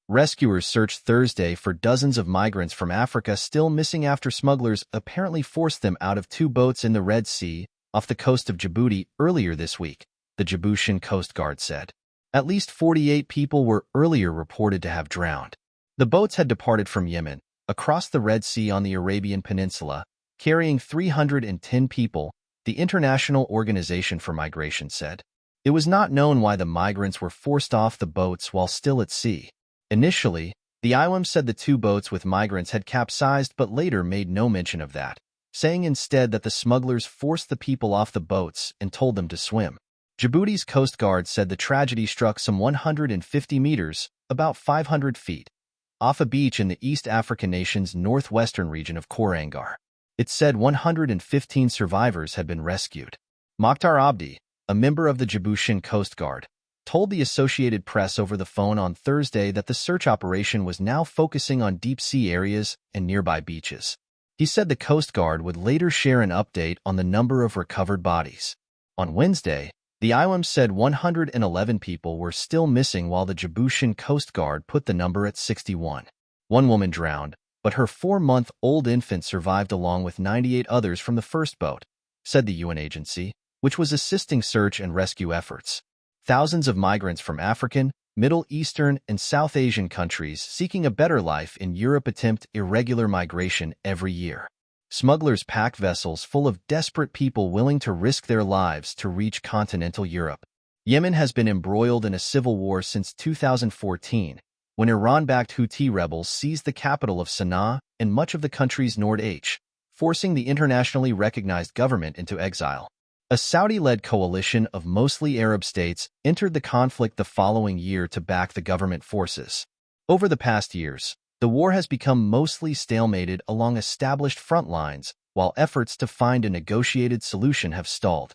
Rescuers searched Thursday for dozens of migrants from Africa still missing after smugglers apparently forced them out of two boats in the Red Sea off the coast of Djibouti earlier this week, the Djiboutian Coast Guard said. At least 48 people were earlier reported to have drowned. The boats had departed from Yemen, across the Red Sea on the Arabian Peninsula, carrying 310 people, the International Organization for Migration said. It was not known why the migrants were forced off the boats while still at sea. Initially, the IOM said the two boats with migrants had capsized but later made no mention of that, saying instead that the smugglers forced the people off the boats and told them to swim. Djibouti's Coast Guard said the tragedy struck some 150 meters, about 500 feet, off a beach in the East African nation's northwestern region of Korangar. It said 115 survivors had been rescued. Mokhtar Abdi, a member of the Djiboutian Coast Guard, told the Associated Press over the phone on Thursday that the search operation was now focusing on deep-sea areas and nearby beaches. He said the Coast Guard would later share an update on the number of recovered bodies. On Wednesday, the IOM said 111 people were still missing while the Djiboutian Coast Guard put the number at 61. One woman drowned, but her 4-month-old infant survived along with 98 others from the first boat, said the UN agency, which was assisting search and rescue efforts. Thousands of migrants from African, Middle Eastern, and South Asian countries seeking a better life in Europe attempt irregular migration every year. Smugglers pack vessels full of desperate people willing to risk their lives to reach continental Europe. Yemen has been embroiled in a civil war since 2014, when Iran-backed Houthi rebels seized the capital of Sana'a and much of the country's Nord-H, forcing the internationally recognized government into exile. A Saudi-led coalition of mostly Arab states entered the conflict the following year to back the government forces. Over the past years, the war has become mostly stalemated along established front lines, while efforts to find a negotiated solution have stalled.